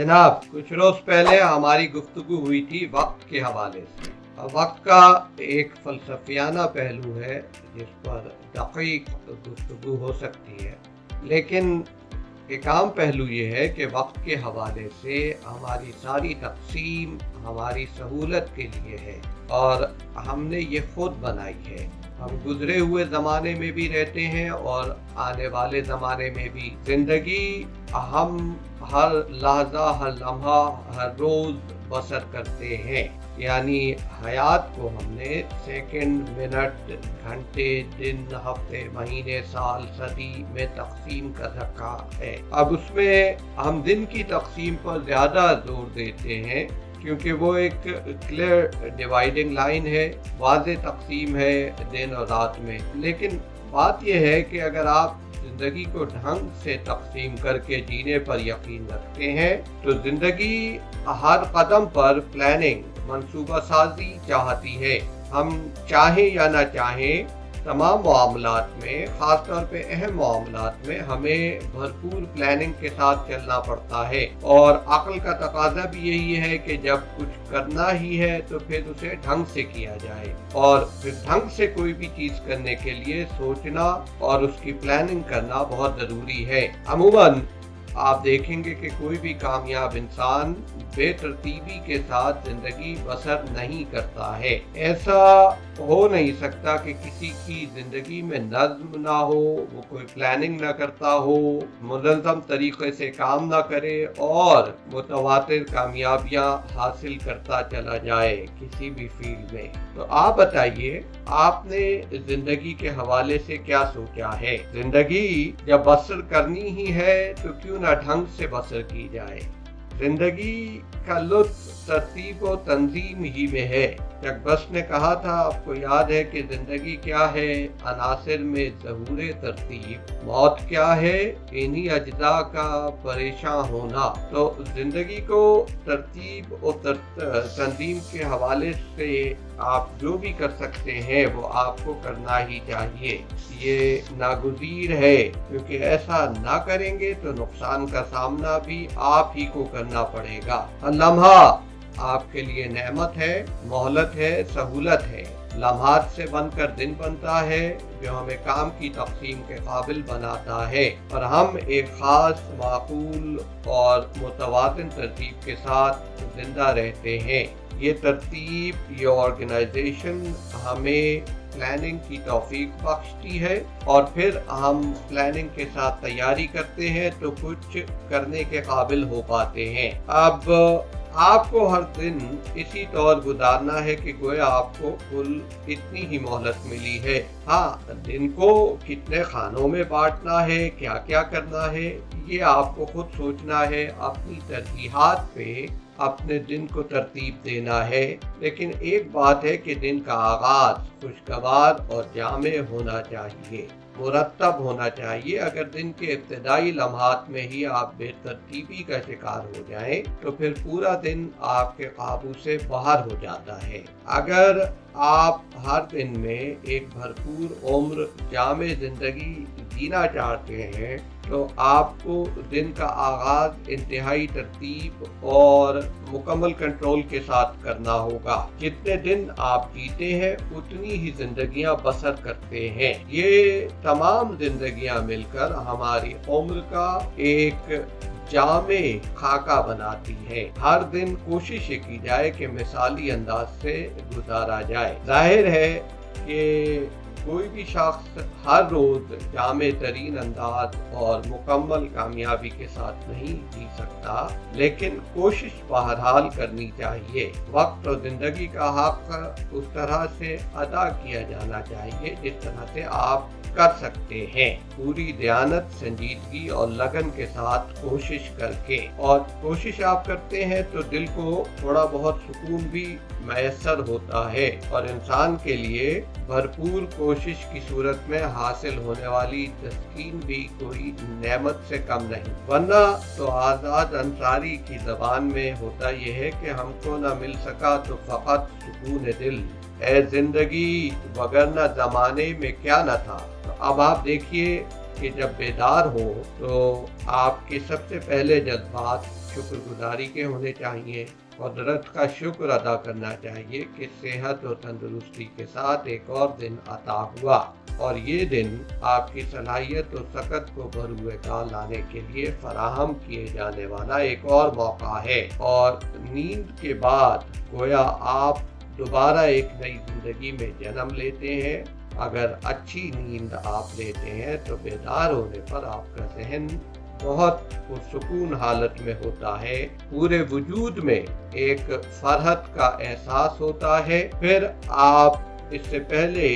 जनाब, कुछ रोज पहले हमारी गुफ्तगू हुई थी वक्त के हवाले से। वक्त का एक फलसफियाना पहलू है जिस पर दकीक गुफ्तगू हो सकती है, लेकिन एक आम पहलू ये है कि वक्त के हवाले से हमारी सारी तकसीम हमारी सहूलत के लिए है और हमने ये खुद बनाई है। हम गुजरे हुए ज़माने में भी रहते हैं और आने वाले ज़माने में भी। ज़िंदगी हम हर लहजा, हर लम्हा, हर रोज़ बसर करते हैं, यानी हयात को हमने सेकंड, मिनट, घंटे, दिन, हफ्ते, महीने, साल, सदी में तकसीम कर रखा है। अब उसमें हम दिन की तकसीम पर ज़्यादा जोर देते हैं क्योंकि वो एक क्लियर डिवाइडिंग लाइन है, वाज़े तकसीम है दिन और रात में। लेकिन बात यह है कि अगर आप ज़िंदगी को ढंग से तकसीम करके जीने पर यकीन रखते हैं तो ज़िंदगी हर कदम पर प्लानिंग, मंसूबा साजी चाहती है। हम चाहें या ना चाहें, तमाम मामलात में, ख़ास तौर पे अहम मामलात में हमें भरपूर प्लानिंग के साथ चलना पड़ता है। और अक्ल का तकाजा भी यही है कि जब कुछ करना ही है तो फिर उसे ढंग से किया जाए, और फिर ढंग से कोई भी चीज़ करने के लिए सोचना और उसकी प्लानिंग करना बहुत ज़रूरी है। अमूमन आप देखेंगे कि कोई भी कामयाब इंसान बेतरतीबी के साथ जिंदगी बसर नहीं करता है। ऐसा हो नहीं सकता कि किसी की जिंदगी में नज़्म ना हो, वो कोई प्लानिंग ना करता हो, मुनज़्ज़म तरीके से काम ना करे और मुतवातिर कामयाबियां हासिल करता चला जाए किसी भी फील्ड में। तो आप बताइए, आपने जिंदगी के हवाले से क्या सोचा है? जिंदगी जब बसर करनी ही है तो क्यों ना ढंग से बसर की जाए। जिंदगी का लुत्फ तरतीब और तंजीम ही में है। अकबस ने कहा था, आपको याद है कि जिंदगी क्या है? अनासिर में ज़हूरे तरतीब, मौत क्या है? इन्हीं अज्जा का परेशान होना। तो जिंदगी को तरतीब और तंजीम के हवाले से आप जो भी कर सकते हैं वो आपको करना ही चाहिए। ये नागुज़ीर है, क्योंकि ऐसा ना करेंगे तो नुकसान का सामना भी आप ही को करना पड़ेगा। हर लम्हा आपके लिए नेमत है, मोहलत है, सहूलत है। लम्हात से बनकर दिन बनता है जो हमें काम की तकसीम के काबिल बनाता है, और हम एक ख़ास, माकूल और मुतवाज़िन तरतीब के साथ जिंदा रहते हैं। ये तरतीब, ये ऑर्गेनाइजेशन हमें प्लानिंग की तौफीक बख्शती है, और फिर हम प्लानिंग के साथ तैयारी करते हैं तो कुछ करने के काबिल हो पाते हैं। अब आपको हर दिन इसी तौर गुजारना है कि गोया आपको कुल इतनी ही मोहलत मिली है। हाँ, दिन को कितने खानों में बांटना है, क्या क्या करना है, ये आपको खुद सोचना है। अपनी तरजीहात पे अपने दिन को तरतीब देना है। लेकिन एक बात है कि दिन का आगाज खुशगवार और जामे होना चाहिए, मुरतब होना चाहिए। अगर दिन के इब्तिदाई लम्हात में ही आप बेतरतीबी का शिकार हो जाएं तो फिर पूरा दिन आपके काबू से बाहर हो जाता है। अगर आप हर दिन में एक भरपूर उम्र जामे जिंदगी जीना चाहते हैं तो आपको दिन का आगाज इंतहाई तरतीब और मुकम्मल कंट्रोल के साथ करना होगा। जितने दिन आप जीते हैं उतनी ही जिंदगियां बसर करते हैं। ये तमाम जिंदगियां मिलकर हमारी उम्र का एक जामे खाका बनाती है। हर दिन कोशिश की जाए कि मिसाली अंदाज से गुजारा जाए। जाहिर है कि कोई भी शख्स हर रोज जामे तरीन अंदाज और मुकम्मल कामयाबी के साथ नहीं जी सकता, लेकिन कोशिश बहरहाल करनी चाहिए। वक्त और जिंदगी का हक उस तरह से अदा किया जाना चाहिए जिस तरह से आप कर सकते हैं, पूरी दयानत, संजीदगी और लगन के साथ कोशिश करके। और कोशिश आप करते हैं तो दिल को थोड़ा बहुत सुकून भी मैसर होता है, और इंसान के लिए भरपूर कोशिश की सूरत में हासिल होने वाली तस्कीन भी कोई नेमत से कम नहीं। वरना तो आज़ाद अंसारी की ज़बान में होता यह है कि हमको न मिल सका तो फ़कत सुकून दिल, ए जिंदगी वगरना ज़माने में क्या न था। तो अब आप देखिए कि जब बेदार हो तो आपके सबसे पहले जज्बात शुक्र गुजारी के होने चाहिए। कुदरत का शुक्र अदा करना चाहिए कि सेहत और तंदुरुस्ती के साथ एक और दिन अता हुआ, और ये दिन आपकी सलाहियत और सकत को भरपूर काल लाने के लिए फराहम किए जाने वाला एक और मौका है। और नींद के बाद गोया आप दोबारा एक नई जिंदगी में जन्म लेते हैं। अगर अच्छी नींद आप लेते हैं तो बेदार होने पर आपका जहन बहुत पुरसुकून हालत में होता है, पूरे वजूद में एक फरहत का एहसास होता है। फिर आप इससे पहले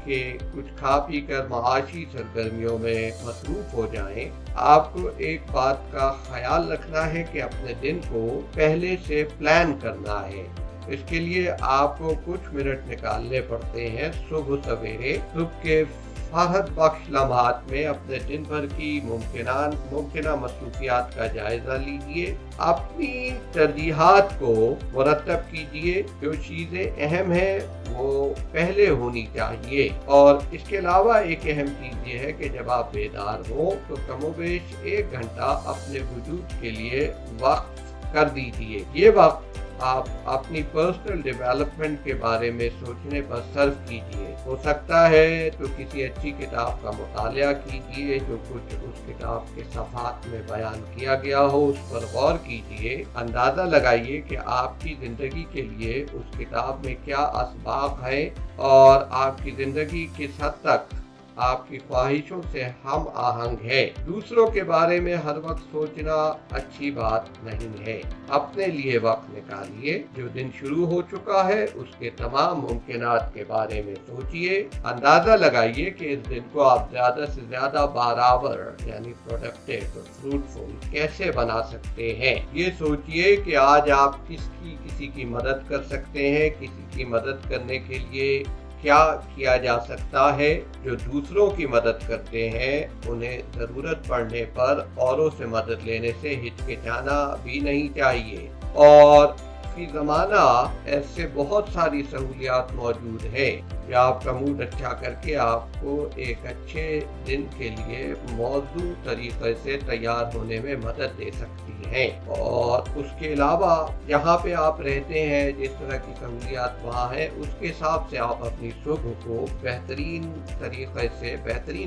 कि कुछ खा पी कर माशी सरगर्मियों में मसरूफ हो जाएं, आपको एक बात का ख्याल रखना है कि अपने दिन को पहले से प्लान करना है। इसके लिए आपको कुछ मिनट निकालने पड़ते हैं सुबह सवेरे। सुबह के फरहत बख्श लम्हात में अपने दिन भर की मुमकिना मसरूफियात का जायजा लीजिए। अपनी तरजीहात को मुरतब कीजिए। जो चीज़ें अहम हैं वो पहले होनी चाहिए। और इसके अलावा एक अहम चीज़ ये है कि जब आप बेदार हो तो कमोबेश 1 घंटा अपने वजूद के लिए वक्त कर दीजिए। ये वक्त आप अपनी पर्सनल डेवलपमेंट के बारे में सोचने पर सर्व कीजिए। हो सकता है तो किसी अच्छी किताब का मुतालिया कीजिए, जो कुछ उस किताब के सफ़ात में बयान किया गया हो उस पर गौर कीजिए। अंदाज़ा लगाइए कि आपकी ज़िंदगी के लिए उस किताब में क्या असबाब है और आपकी ज़िंदगी किस हद तक आपकी ख्वाहिशों से हम आहंग है। दूसरों के बारे में हर वक्त सोचना अच्छी बात नहीं है। अपने लिए वक्त निकालिए। जो दिन शुरू हो चुका है उसके तमाम मुमकिनात के बारे में सोचिए। अंदाजा लगाइए कि इस दिन को आप ज्यादा से ज्यादा बाराबर यानी प्रोडक्टिव और फ्रूटफुल कैसे बना सकते हैं। ये सोचिए कि आज आप किसी की मदद कर सकते हैं। किसी की मदद करने के लिए क्या किया जा सकता है। जो दूसरों की मदद करते हैं उन्हें ज़रूरत पड़ने पर औरों से मदद लेने से हिचकिचाना भी नहीं चाहिए। और फी ज़माना ऐसे बहुत सारी सहूलियात मौजूद है कि आपका मूड अच्छा करके आपको एक अच्छे दिन के लिए मौजू तरीके से तैयार होने में मदद दे सकती है। और उसके अलावा जहाँ पे आप रहते हैं जिस तरह की सहूलियात वहाँ है उसके हिसाब से आप अपनी सुबह को बेहतरीन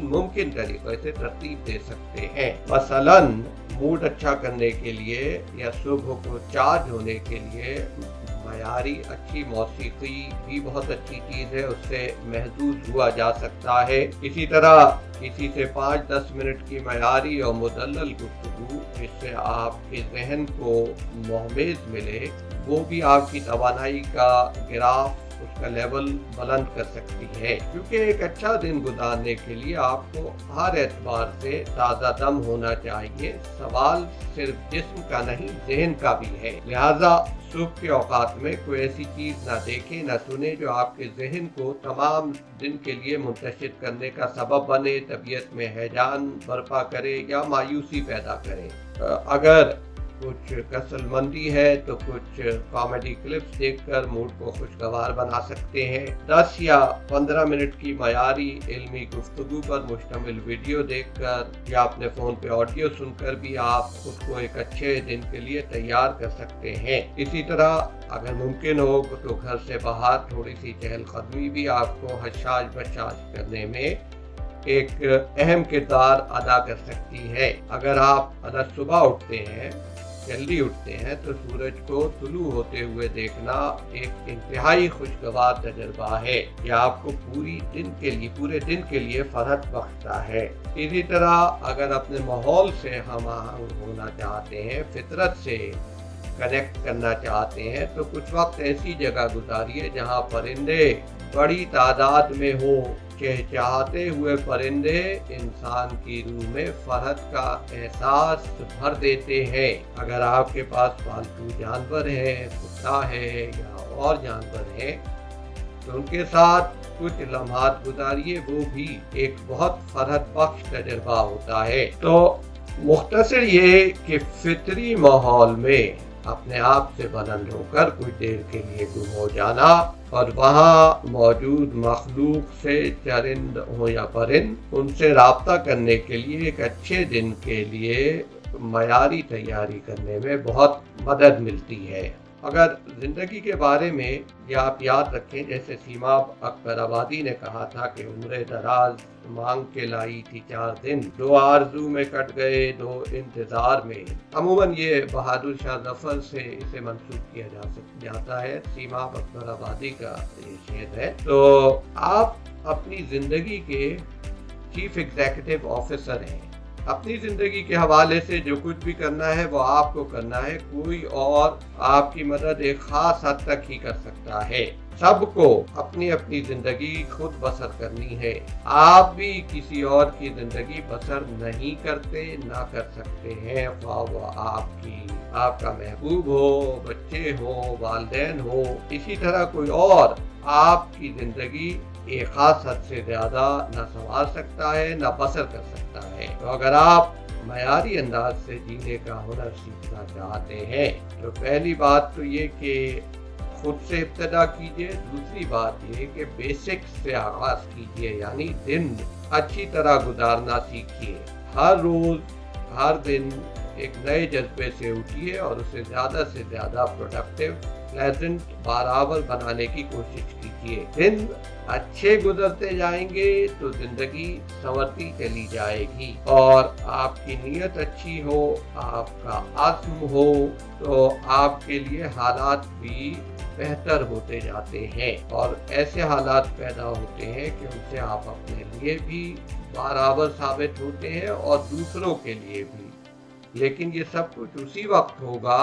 मुमकिन तरीके से तरतीब दे सकते हैं। मसलन मूड अच्छा करने के लिए या सुबह को चार्ज होने के लिए मयारी अच्छी मौसीकी भी बहुत अच्छी चीज़ है, उससे महसूस हुआ जा सकता है। इसी तरह किसी से 5-10 मिनट की मयारी और मुदल्लल गुफ्तगू जिससे आपके जहन को मोहमेज मिले वो भी आपकी तवानाई का ग्राफ उसका लेवल बुलंद कर सकती है। क्योंकि एक अच्छा दिन गुजारने के लिए आपको हर एतबार से ताज़ा दम होना चाहिए। सवाल सिर्फ जिस्म का नहीं जहन का भी है। लिहाजा सुबह के औकात में कोई ऐसी चीज़ ना देखें ना सुने जो आपके जहन को तमाम दिन के लिए मुंतशिर करने का सबब बने, तबीयत में हैजान बर्पा करे या मायूसी पैदा करे। अगर कुछ कसलमंदी है तो कुछ कॉमेडी क्लिप्स देखकर मूड को खुशगवार बना सकते हैं। 10 या 15 मिनट की मयारी इल्मी गुफ्तगू पर मुश्तमिल वीडियो देखकर या अपने फ़ोन पे ऑडियो सुनकर भी आप खुद को एक अच्छे दिन के लिए तैयार कर सकते हैं। इसी तरह अगर मुमकिन हो तो घर से बाहर थोड़ी सी चहलकदमी भी आपको हशाश बशाश करने में एक अहम किरदार अदा कर सकती है। अगर आप सुबह उठते हैं जल्दी उठते हैं तो सूरज को तुलू होते हुए देखना एक इंतहाई खुशगवार तजर्बा है। यह आपको पूरे दिन के लिए फरहत बख्शता है। इसी तरह अगर अपने माहौल से हम आहंग होना चाहते हैं, फितरत से कनेक्ट करना चाहते हैं तो कुछ वक्त ऐसी जगह गुजारिए जहां परिंदे बड़ी तादाद में हो। चहचहाते हुए परिंदे इंसान की रूह में फरहत का एहसास भर देते हैं। अगर आपके पास पालतू जानवर है, कुत्ता है या और जानवर है तो उनके साथ कुछ लम्हात गुजारिए, वो भी एक बहुत फरहत बख्श तजर्बा होता है। तो मुख्तसर ये कि फितरी माहौल में अपने आप से बुलंद होकर कुछ देर के लिए गुम हो जाना और वहाँ मौजूद मखलूक से, चरिंद हो या परिंद, उनसे राब्ता करने के लिए एक अच्छे दिन के लिए एक मयारी तैयारी करने में बहुत मदद मिलती है। अगर जिंदगी के बारे में या आप याद रखें, जैसे सीमा अकबर आबादी ने कहा था कि उम्र दराज मांग के लाई थी 4 दिन, 2 आरज़ू में कट गए 2 इंतजार में। अमूमन ये बहादुर शाह जफर से इसे मंसूब किया जाता है। सीमा अकबर आबादी का ये शेर है। तो आप अपनी जिंदगी के चीफ एग्जीक्यूटिव ऑफिसर हैं। अपनी जिंदगी के हवाले से जो कुछ भी करना है वो आपको करना है। कोई और आपकी मदद एक खास हद तक ही कर सकता है। सबको अपनी अपनी जिंदगी खुद बसर करनी है। आप भी किसी और की जिंदगी बसर नहीं करते, ना कर सकते हैं। ख्वाह वो आपका महबूब हो, बच्चे हो, वालिदैन हो, इसी तरह कोई और आपकी जिंदगी एक खास हद से ज्यादा न संभाल सकता है, न बसर कर सकता है। तो अगर आप मयारी अंदाज से जीने का हुनर सीखना चाहते हैं तो पहली बात तो ये कि खुद से इब्तदा कीजिए। दूसरी बात ये कि बेसिक्स से आगाज कीजिए, यानी दिन अच्छी तरह गुजारना सीखिए। हर रोज हर दिन एक नए जज्बे से उठिए और उसे ज़्यादा से ज़्यादा प्रोडक्टिव, प्लेजेंट, बराबर बनाने की कोशिश कीजिए। दिन अच्छे गुजरते जाएंगे तो जिंदगी संवरती चली जाएगी। और आपकी नीयत अच्छी हो, आपका आज़्म हो, तो आपके लिए हालात भी बेहतर होते जाते हैं और ऐसे हालात पैदा होते हैं कि उनसे आप अपने लिए भी बराबर साबित होते हैं और दूसरों के लिए भी। लेकिन ये सब कुछ उसी वक्त होगा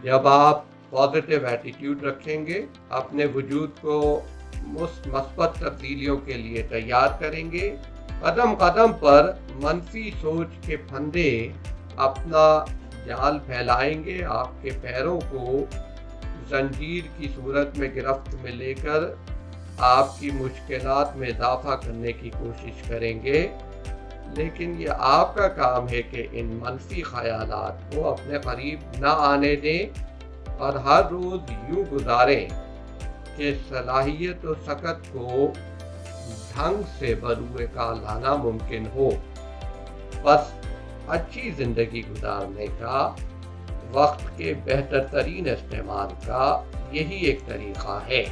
जब आप पॉजिटिव एटीट्यूड रखेंगे, अपने वजूद को मुस्बत तब्दीलियों के लिए तैयार करेंगे। कदम कदम पर मनफी सोच के फंदे अपना जाल फैलाएंगे, आपके पैरों को जंजीर की सूरत में गिरफ्त में लेकर आपकी मुश्किलात में इजाफा करने की कोशिश करेंगे। लेकिन ये आपका काम है कि इन मनफी ख्यालात को अपने करीब न आने दें और हर रोज यूं गुजारें कि सलाहियत और सकत को ढंग से बरूए का लाना मुमकिन हो। बस अच्छी जिंदगी गुजारने का, वक्त के बेहतर तरीन इस्तेमाल का यही एक तरीका है।